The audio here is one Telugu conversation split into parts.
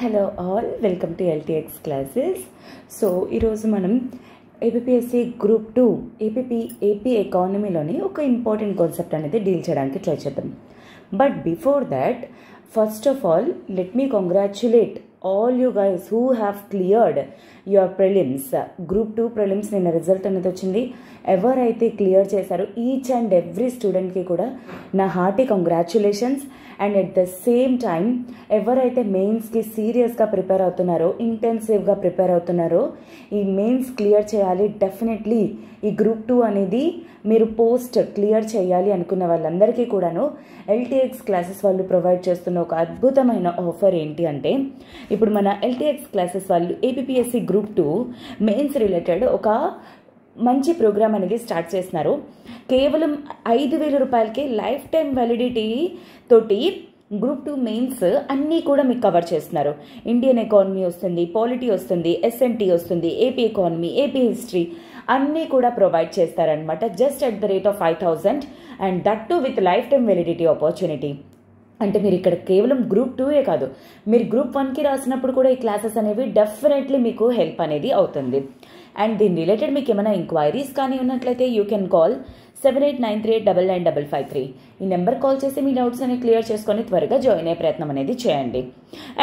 Hello all, welcome to LTX classes. So ఈరోజు మనం ఏపీఎస్సి గ్రూప్ 2 ఏపీ ఎకానమీలోని ఒక ఇంపార్టెంట్ కాన్సెప్ట్ అనేది డీల్ చేయడానికి ట్రై చేద్దాం. But before that, first of all let me congratulate all you guys who have cleared your prelims. Group 2 prelims నిన్న రిజల్ట్ అనేది వచ్చింది. ఎవరైతే క్లియర్ చేశారో ఈచ్ అండ్ ఎవ్రీ స్టూడెంట్కి కూడా నా hearty congratulations. And at the same time ఎవరైతే మెయిన్స్కి సీరియస్గా ప్రిపేర్ అవుతున్నారో, ఇంటెన్సివ్గా ప్రిపేర్ అవుతున్నారో, ఈ మెయిన్స్ క్లియర్ చేయాలి డెఫినెట్లీ. ఈ గ్రూప్ 2 అనేది మీరు పోస్ట్ క్లియర్ చేయాలి అనుకున్న వాళ్ళందరికీ కూడాను LTX క్లాసెస్ వాళ్ళు ప్రొవైడ్ చేస్తున్న ఒక అద్భుతమైన ఆఫర్ ఏంటి అంటే, ఇప్పుడు మన LTX క్లాసెస్ వాళ్ళు ఏపీఎస్సి గ్రూప్ 2 మెయిన్స్ రిలేటెడ్ ఒక మంచి ప్రోగ్రామ్ అనేది స్టార్ట్ చేస్తున్నారు. కేవలం 5,000 రూపాయలకి లైఫ్ టైం వ్యాలిడిటీ తోటి గ్రూప్ 2 మెయిన్స్ అన్నీ కూడా మీకు కవర్ చేస్తున్నారు. ఇండియన్ ఎకానమీ వస్తుంది, పాలిటీ వస్తుంది, SMT వస్తుంది, ఏపీ ఎకానమీ, ఏపీ హిస్టరీ అన్నీ కూడా ప్రొవైడ్ చేస్తారనమాట. Just at the rate of 5,000 and that to with life time validity opportunity. అంటే మీరు ఇక్కడ కేవలం గ్రూప్ 2ఏ కాదు, మీరు గ్రూప్ 1కి రాసినప్పుడు కూడా ఈ క్లాసెస్ అనేవి డెఫినెట్లీ మీకు హెల్ప్ అనేది అవుతుంది. అండ్ దీని రిలేటెడ్ మీకు ఏమైనా ఎంక్వైరీస్ కానీ ఉన్నట్లయితే యూ కెన్ కాల్ 7893899553. ఈ నెంబర్ కాల్ చేసి మీ డౌట్స్ అనేవి క్లియర్ చేసుకొని త్వరగా జాయిన్ అయ్యే ప్రయత్నం అనేది చేయండి.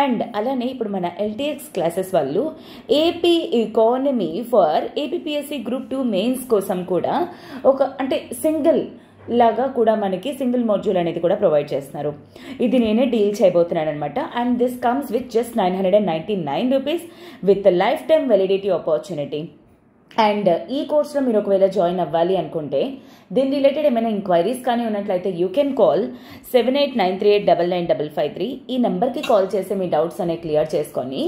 అండ్ అలానే ఇప్పుడు మన LTX క్లాసెస్ వాళ్ళు AP economy for APSC group 2 mains కోసం కూడా ఒక అంటే సింగిల్ లాగా కూడా మనకి సింగిల్ మాడ్యూల్ అనేది కూడా ప్రొవైడ్ చేస్తున్నారు. ఇది నేనే డీల్ చేయబోతున్నాను అనమాట. And this comes with just 999 rupees with life time validity opportunity. And ఈ కోర్స్లో మీరు ఒకవేళ జాయిన్ అవ్వాలి అనుకుంటే, దీని రిలేటెడ్ ఏమైనా ఎంక్వైరీస్ కానీ ఉన్నట్లయితే యూ కెన్ కాల్ 7893899553. ఈ నెంబర్కి కాల్ చేసి మీ డౌట్స్ అనేవి క్లియర్ చేసుకొని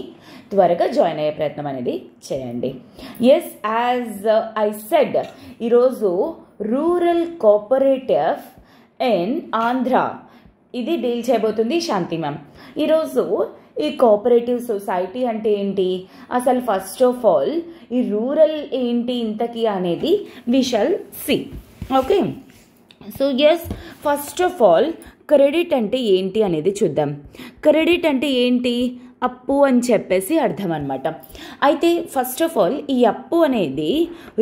త్వరగా జాయిన్ అయ్యే ప్రయత్నం అనేది చేయండి. ఎస్, యాజ్ ఐ సెడ్, ఈరోజు రూరల్ కోఆపరేటివ్ ఇన్ ఆంధ్ర ఇది డీల్ చేయబోతుంది శాంతి మ్యామ్. ఈరోజు ఈ కోఆపరేటివ్ సొసైటీ అంటే ఏంటి, అసలు ఫస్ట్ ఆఫ్ ఆల్ ఈ రూరల్ ఏంటి ఇంతకీ అనేది we shall see. Okay, so yes, first of all credit అంటే ఏంటి అనేది చూద్దాం. క్రెడిట్ అంటే ఏంటి? అప్పు అని చెప్పేసి అర్థం అనమాట. అయితే ఫస్ట్ ఆఫ్ ఆల్ ఈ అప్పు అనేది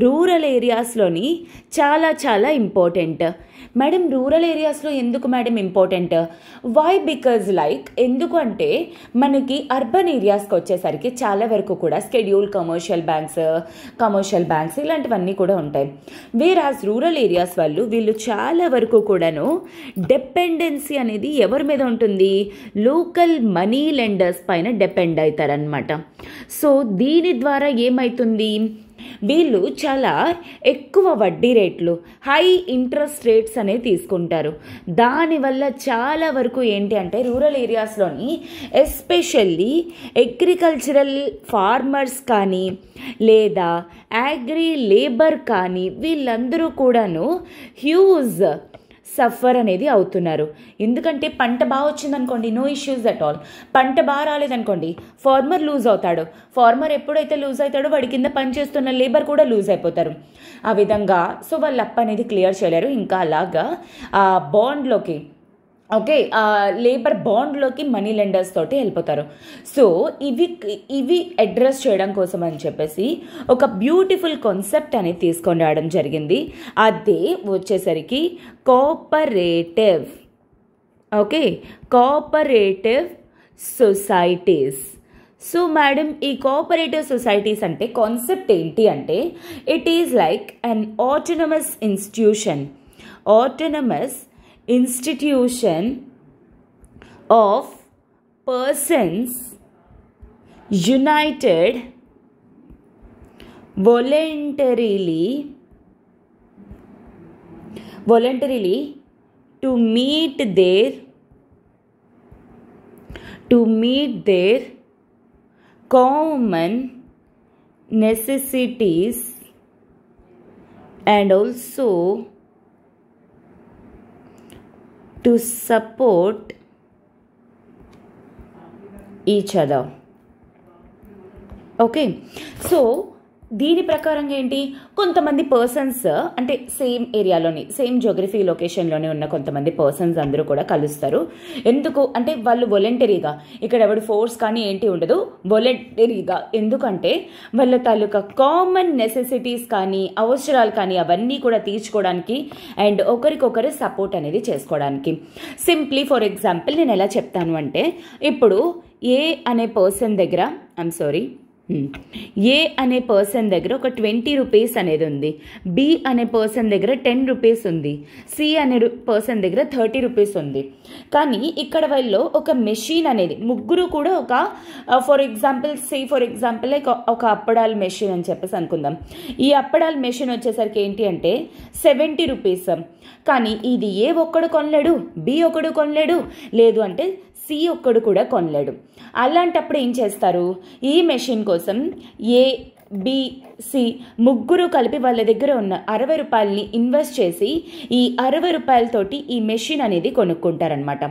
రూరల్ ఏరియాస్లోని చాలా చాలా ఇంపార్టెంట్. మేడం రూరల్ ఏరియాస్లో ఎందుకు madam important? Why? Because like ఎందుకు అంటే మనకి అర్బన్ ఏరియాస్కి వచ్చేసరికి చాలా వరకు కూడా స్కెడ్యూల్ కమర్షియల్ బ్యాంక్స్ ఇలాంటివన్నీ కూడా ఉంటాయి. వేరాజ్ రూరల్ ఏరియాస్ వాళ్ళు వీళ్ళు చాలా వరకు కూడాను డిపెండెన్సీ అనేది ఎవరి మీద ఉంటుంది? లోకల్ మనీ లెండర్స్ పైన డిపెండ్ అవుతారనమాట. సో దీని ద్వారా ఏమవుతుంది, వీళ్ళు చాలా ఎక్కువ వడ్డీ రేట్లు, హై ఇంట్రెస్ట్ రేట్స్ అనేవి తీసుకుంటారు. దానివల్ల చాలా వరకు ఏంటి అంటే రూరల్ ఏరియాస్లోని ఎస్పెషల్లీ అగ్రికల్చరల్ ఫార్మర్స్ కానీ లేదా అగ్రి లేబర్ కానీ వీళ్ళందరూ కూడాను హ్యూజ్ సఫర్ అనేది అవుతున్నారు. ఎందుకంటే పంట బాగా వచ్చిందనుకోండి, నో ఇష్యూస్ అట్ ఆల్. పంట బాగా రాలేదనుకోండి, ఫార్మర్ లూజ్ అవుతాడు. ఫార్మర్ ఎప్పుడైతే లూజ్ అవుతాడో వాడి కింద పనిచేస్తున్న లేబర్ కూడా లూజ్ అయిపోతారు. ఆ విధంగా సో వాళ్ళు అప్పు అనేది క్లియర్ చేయలేరు. ఇంకా అలాగా ఆ బాండ్లోకి లేబర్ బాండ్లోకి మనీ లెండర్స్ తోటి వెళ్ళిపోతారు. సో ఇవి అడ్రస్ చేయడం కోసం అని చెప్పేసి ఒక బ్యూటిఫుల్ కాన్సెప్ట్ అనేది తీసుకొని రావడం జరిగింది. అదే వచ్చేసరికి కోఆపరేటివ్ సొసైటీస్. సో మేడం ఈ కోఆపరేటివ్ సొసైటీస్ అంటే కాన్సెప్ట్ ఏంటి అంటే, it is like an autonomous institution of persons united voluntarily to meet their common necessities and also to support each other. Okay, so దీని ప్రకారంగా ఏంటి, కొంతమంది పర్సన్స్ అంటే సేమ్ ఏరియాలోని సేమ్ జోగ్రఫీ లొకేషన్లోనే ఉన్న కొంతమంది పర్సన్స్ అందరూ కూడా కలుస్తారు. ఎందుకు అంటే వాళ్ళు వాలంటరీగా, ఇక్కడ ఎవడు ఫోర్స్ కానీ ఏంటి ఉండదు, వాలంటరీగా. ఎందుకంటే వాళ్ళ తాలూకా కామన్ నెసెసిటీస్ కానీ అవసరాలు కానీ అవన్నీ కూడా తీర్చుకోవడానికి అండ్ ఒకరికొకరు సపోర్ట్ అనేది చేసుకోవడానికి. సింప్లీ ఫర్ ఎగ్జాంపుల్ నేను ఎలా చెప్తాను అంటే, ఇప్పుడు ఏ అనే పర్సన్ దగ్గర ఏ అనే పర్సన్ దగ్గర ఒక 20 రూపీస్ అనేది ఉంది, బి అనే పర్సన్ దగ్గర 10 రూపీస్ ఉంది, సి అనే పర్సన్ దగ్గర 30 రూపీస్ ఉంది. కానీ ఇక్కడ వాళ్ళు ఒక మెషిన్ అనేది ముగ్గురు కూడా ఒక ఫర్ ఎగ్జాంపుల్ లైక్ ఒక అప్పడాల మెషిన్ అని చెప్పేసి అనుకుందాం. ఈ అప్పడాల మెషిన్ వచ్చేసరికి ఏంటి అంటే 70 రూపీస్. కానీ ఇది ఏ ఒక్కడు కొనలేడు, బి ఒకడు కొనలేడు, లేదు అంటే సి ఒక్కడు కూడా కొనలేడు. అలాంటప్పుడు ఏం చేస్తారు, ఈ మెషిన్ కోసం ఏ బి సి ముగ్గురు కలిపి వాళ్ళ దగ్గర ఉన్న 60 రూపాయలని ఇన్వెస్ట్ చేసి ఈ 60 రూపాయలతోటి ఈ మెషిన్ అనేది కొనుక్కుంటారనమాట.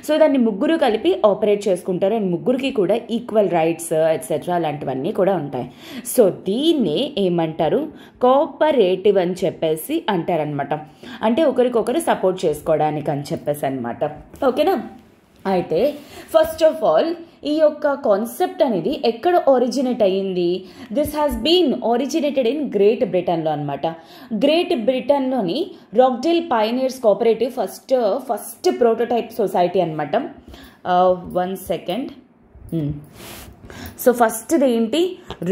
సో దాన్ని ముగ్గురు కలిపి ఆపరేట్ చేసుకుంటారు అండ్ ముగ్గురికి కూడా ఈక్వల్ రైట్స్ ఎట్సెట్రా అలాంటివన్నీ కూడా ఉంటాయి. సో దీన్నే ఏమంటారు, కోఆపరేటివ్ అని చెప్పేసి అంటారనమాట. అంటే ఒకరికొకరు సపోర్ట్ చేసుకోవడానికి అని చెప్పేసి అనమాట. ఓకేనా. అయితే ఫస్ట్ ఆఫ్ ఆల్ ఈ యొక్క కాన్సెప్ట్ అనేది ఎక్కడ ఒరిజినేట్ అయ్యింది, this has been originated in Great బ్రిటన్లో అనమాట. గ్రేట్ బ్రిటన్లోని Rochdale pioneers cooperative first prototype society అనమాట. 1 సెకండ్. సో ఫస్ట్ది ఏంటి,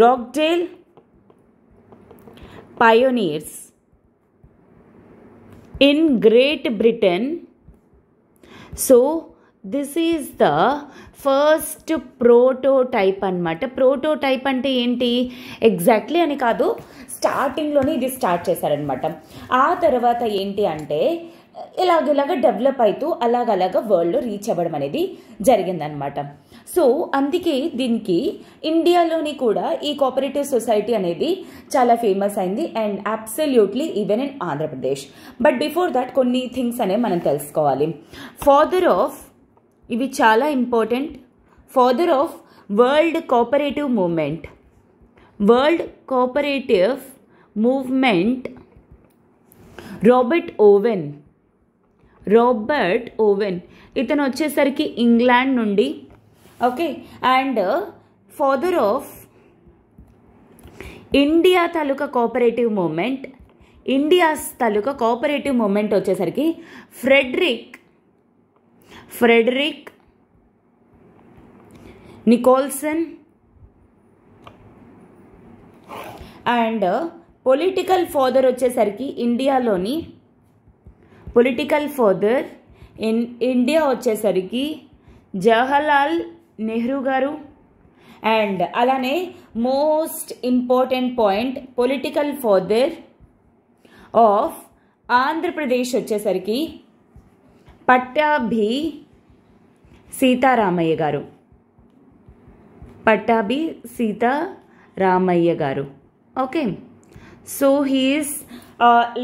Rochdale pioneers in Great Britain. So this is the first prototype అనమాట. ప్రోటోటైప్ అంటే ఏంటి, ఎగ్జాక్ట్లీ అని కాదు, స్టార్టింగ్లోనే ఇది స్టార్ట్ చేశారనమాట. ఆ తర్వాత ఏంటి అంటే ఇలాగ డెవలప్ అవుతూ అలాగ వరల్డ్లో రీచ్ అవ్వడం అనేది జరిగిందనమాట. సో అందుకే దీనికి ఇండియాలోని కూడా ఈ కోఆపరేటివ్ సొసైటీ అనేది చాలా ఫేమస్ అయింది and absolutely even in Andhra Pradesh. But before that కొన్ని థింగ్స్ అనేవి మనం తెలుసుకోవాలి. ఫాదర్ ఆఫ్, ఇవి చాలా important, father of world cooperative movement Robert oven. ఇతను వచ్చేసరికి ఇంగ్లాండ్ నుండి. Okay. And father of India taluka cooperative moment వచ్చేసరికి Frederick Nicholson. And political father వచ్చేసరికి ఇండియాలోని పొలిటికల్ ఫాదర్ ఇన్ ఇండియా వచ్చేసరికి జవహర్లాల్ నెహ్రూ గారు. అండ్ అలానే most important point, political father of Andhra Pradesh వచ్చేసరికి పట్టాభి సీతారామయ్య గారు. Okay. So he is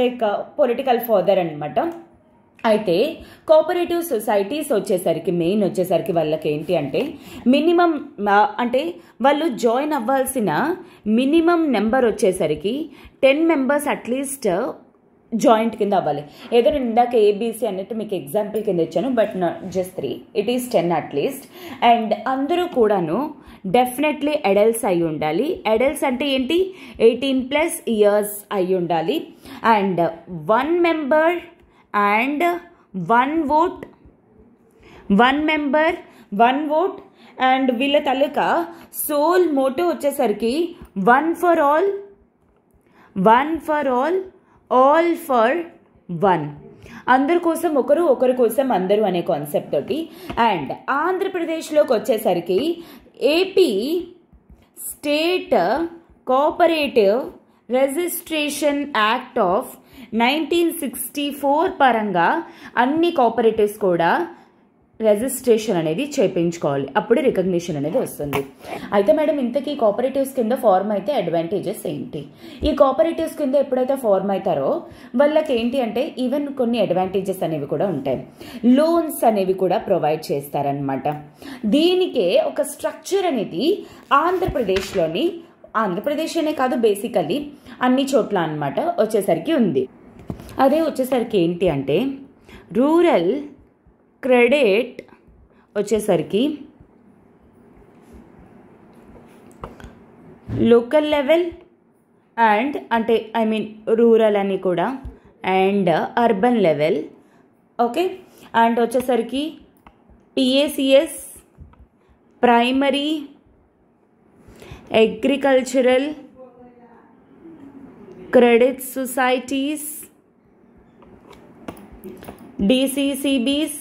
like political father అనమాట. అయితే కోఆపరేటివ్ సొసైటీస్ వచ్చేసరికి మెయిన్ వచ్చేసరికి వాళ్ళకి ఏంటి అంటే మినిమం అంటే వాళ్ళు జాయిన్ అవ్వాల్సిన మినిమం నెంబర్ వచ్చేసరికి 10 మెంబర్స్ అట్లీస్ట్ జాయింట్ కింద అవ్వాలి. ఏదో నేను ఇందాక ఏబీసీ అన్నట్టు మీకు ఎగ్జాంపుల్ కింద ఇచ్చాను, but just 3, it is 10 at least. And అందరూ కూడాను డెఫినెట్లీ అడల్ట్స్ అయి ఉండాలి. అడల్ట్స్ అంటే ఏంటి, 18+ ఇయర్స్ అయి ఉండాలి. And 1 member and 1 vote, 1 member 1 vote. And వీళ్ళ తాలూకా సోల్ మోటో వచ్చేసరికి 1 ఫర్ ఆల్, ఆల్ ఫర్ 1. అందరి కోసం ఒకరు, ఒకరి కోసం అందరూ అనే కాన్సెప్ట్ తోటి. అండ్ ఆంధ్రప్రదేశ్లోకి వచ్చేసరికి AP state cooperative registration act of 1964 పరంగా అన్ని కోఆపరేటివ్స్ కూడా రిజిస్ట్రేషన్ అనేది చేయించుకోవాలి, అప్పుడు రికగ్నిషన్ అనేది వస్తుంది. అయితే మేడం ఇంతకీ కోఆపరేటివ్స్ కింద ఫార్మ్ అయితే అడ్వాంటేజెస్ ఏంటి? ఈ కోఆపరేటివ్స్ కింద ఎప్పుడైతే ఫార్మ్ అవుతారో వాళ్ళకి ఏంటి అంటే ఈవెన్ కొన్ని అడ్వాంటేజెస్ అనేవి కూడా ఉంటాయి. లోన్స్ అనేవి కూడా ప్రొవైడ్ చేస్తారనమాట. దీనికే ఒక స్ట్రక్చర్ అనేది ఆంధ్రప్రదేశ్లోని ఆంధ్రప్రదేశ్ అనే కాదు, బేసికల్లీ అన్ని చోట్ల అన్నమాట వచ్చేసరికి ఉంది. అదే వచ్చేసరికి ఏంటి అంటే రూరల్ క్రెడిట్ వచ్చేసరికి లోకల్ లెవెల్ అండ్ అంటే ఐ మీన్ రూరల్ అని కూడా and urban level. Okay, and వచ్చేసరికి PACS primary agricultural credit societies, DCCBs,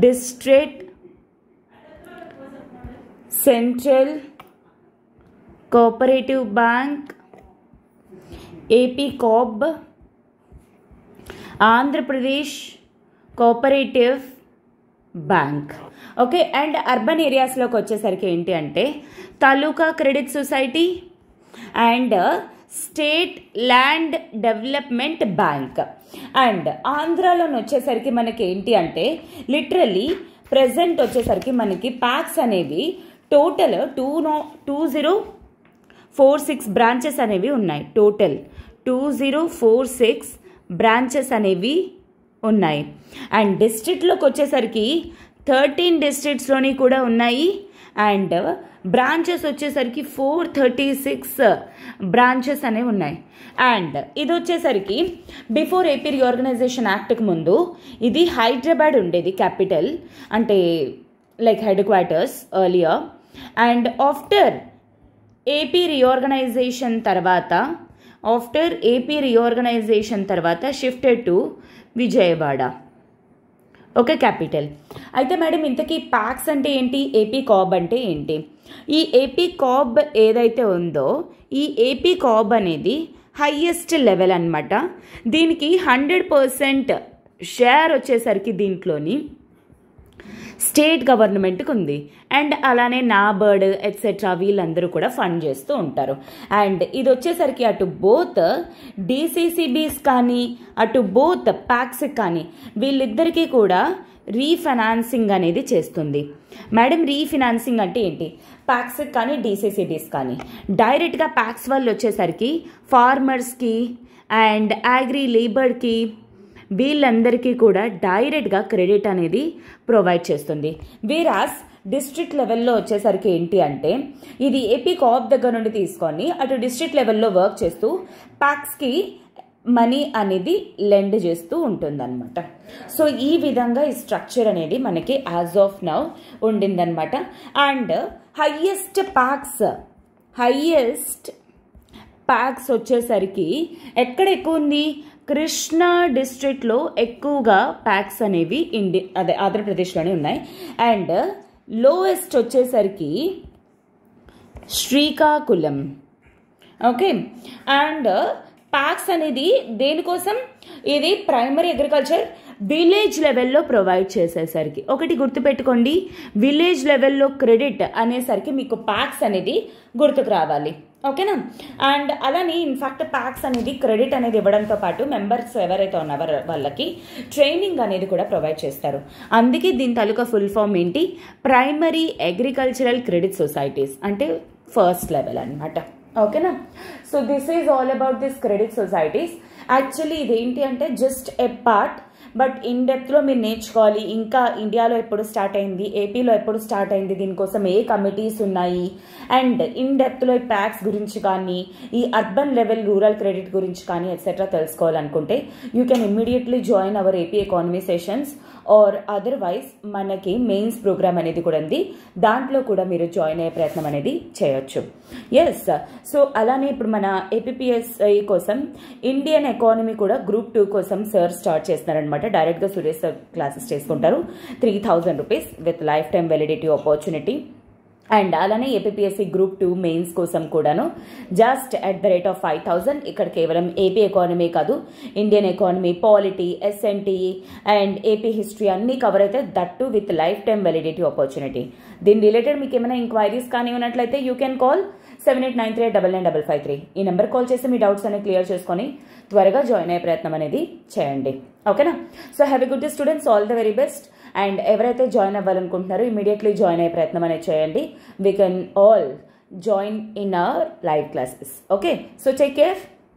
district, central cooperative bank, AP-COB, Andhra Pradesh cooperative bank. Okay, and urban ఏరియాస్లోకి వచ్చేసరికి ఏంటి అంటే తాలూకా credit society and state land development bank. And ఆంధ్రాలోని వచ్చేసరికి మనకి ఏంటి అంటే లిటరల్లీ ప్రజెంట్ వచ్చేసరికి మనకి ప్యాక్స్ అనేవి టోటల్ 2046 బ్రాంచెస్ అనేవి ఉన్నాయి. టోటల్ 2046 బ్రాంచెస్ అనేవి ఉన్నాయి. అండ్ డిస్ట్రిక్ట్లోకి వచ్చేసరికి 13 డిస్ట్రిక్ట్స్లోని కూడా ఉన్నాయి. అండ్ బ్రాంచెస్ వచ్చేసరికి 436 బ్రాంచెస్ అనేవి ఉన్నాయి. అండ్ ఇది వచ్చేసరికి బిఫోర్ ఏపీ రీఆర్గనైజేషన్ యాక్ట్కి ముందు ఇది హైదరాబాద్ ఉండేది క్యాపిటల్, అంటే like headquarters earlier. And after AP reorganization తర్వాత shifted to Vijayawada. Okay, capital. అయితే మేడం ఇంతకీ ప్యాక్స్ అంటే ఏంటి, AP-COB అంటే ఏంటి? ఈ AP-COB ఏదైతే ఉందో ఈ AP-COB అనేది హైయెస్ట్ లెవెల్ అన్నమాట. దీనికి 100% షేర్ వచ్చేసరికి దీంట్లోని స్టేట్ గవర్నమెంట్కి ఉంది. అండ్ అలానే నాబర్డ్ ఎట్సెట్రా వీళ్ళందరూ కూడా ఫండ్ చేస్తూ ఉంటారు. అండ్ ఇది వచ్చేసరికి అటు బోత్ DCCBs కానీ అటు బోత్ ప్యాక్స్ కానీ వీళ్ళిద్దరికీ కూడా రీఫైనాన్సింగ్ అనేది చేస్తుంది. మేడం రీఫైనాన్సింగ్ అంటే ఏంటి? ప్యాక్స్ కానీ DCCBs కానీ డైరెక్ట్గా ప్యాక్స్ వాళ్ళు వచ్చేసరికి ఫార్మర్స్కి అండ్ అగ్రి లేబర్కి వీళ్ళందరికీ కూడా డైరెక్ట్గా క్రెడిట్ అనేది ప్రొవైడ్ చేస్తుంది. వీరాస్ డిస్ట్రిక్ట్ లెవెల్లో వచ్చేసరికి ఏంటి అంటే ఇది AP-COB దగ్గర నుండి తీసుకొని అటు డిస్ట్రిక్ట్ లెవెల్లో వర్క్ చేస్తూ ప్యాక్స్కి మనీ అనేది లెండ్ చేస్తూ ఉంటుందన్నమాట. సో ఈ విధంగా ఈ స్ట్రక్చర్ అనేది మనకి యాజ్ ఆఫ్ నౌ ఉండిందనమాట. అండ్ హైయెస్ట్ ప్యాక్స్ వచ్చేసరికి ఎక్కడ ఎక్కువ ఉంది? కృష్ణా డిస్ట్రిక్ట్లో ఎక్కువగా ప్యాక్స్ అనేవి ఆంధ్రప్రదేశ్లోనే ఉన్నాయి. అండ్ లోయెస్ట్ వచ్చేసరికి శ్రీకాకుళం. ఓకే, అండ్ ప్యాక్స్ అనేది దేనికోసం? ఇది ప్రైమరీ అగ్రికల్చర్ విలేజ్ లెవెల్లో ప్రొవైడ్ చేసేసరికి ఒకటి గుర్తుపెట్టుకోండి, విలేజ్ లెవెల్లో క్రెడిట్ అనేసరికి మీకు ప్యాక్స్ అనేది గుర్తుకు రావాలి. ఓకేనా? అండ్ అలానే ఇన్ఫాక్ట్ ప్యాక్స్ అనేది క్రెడిట్ అనేది ఇవ్వడంతో పాటు మెంబర్స్ ఎవరైతే ఉన్నారో వాళ్ళకి ట్రైనింగ్ అనేది కూడా ప్రొవైడ్ చేస్తారు. అందుకే దీని తాలూకా ఫుల్ ఫామ్ ఏంటి? ప్రైమరీ అగ్రికల్చరల్ క్రెడిట్ సొసైటీస్, అంటే ఫస్ట్ లెవెల్ అనమాట. ఓకేనా? So this is all about this credit societies. Actually ఇదేంటి అంటే just a part, but in డెప్త్లో మీరు నేర్చుకోవాలి. ఇంకా ఇండియాలో ఎప్పుడు స్టార్ట్ అయింది, ఏపీలో ఎప్పుడు స్టార్ట్ అయింది, దీనికోసం ఏ కమిటీస్ ఉన్నాయి, అండ్ ఇన్ డెప్త్లో ఈ ప్యాక్స్ గురించి కానీ ఈ అర్బన్ లెవెల్ రూరల్ క్రెడిట్ గురించి కానీ ఎట్సెట్రా తెలుసుకోవాలనుకుంటే you can immediately join hour AP economy sessions or otherwise మనకి మెయిన్స్ ప్రోగ్రామ్ అనేది కూడా ఉంది, దాంట్లో కూడా మీరు జాయిన్ అయ్యే ప్రయత్నం అనేది చేయొచ్చు. ఎస్, సో అలానే ఇప్పుడు మన APPSI కోసం ఇండియన్ ఎకానమీ కూడా గ్రూప్ 2 కోసం సార్ స్టార్ట్ చేస్తున్నారనమాట. డైరెక్ట్గా సురేష్ సార్ క్లాసెస్ చేసుకుంటారు. 3000 rupees with life time validity opportunity. And అలానే APPSC గ్రూప్ 2 మెయిన్స్ కోసం కూడాను just at the rate of 5000. ఇక్కడ కేవలం ఏపీ ఎకానమీ కాదు, Indian economy, polity, SNT and AP history అన్నీ కవర్ అయితే, that with life time validity opportunity. దీని రిలేటెడ్ మీకు ఏమైనా ఎంక్వైరీస్ కానీ ఉన్నట్లయితే యూ కెన్ కాల్ 7893899553. ఈ నెంబర్ కాల్ చేసి మీ డౌట్స్ అనేవి క్లియర్ చేసుకొని త్వరగా జాయిన్ అయ్యే ప్రయత్నం అనేది చేయండి. ఓకేనా? So have a good day students, all the very best. And ఎవరైతే జాయిన్ అవ్వాలనుకుంటున్నారో ఇమీడియట్లీ జాయిన్ అయ్యే ప్రయత్నం అనేది చేయండి. We can all join in our live classes. Okay, so take care.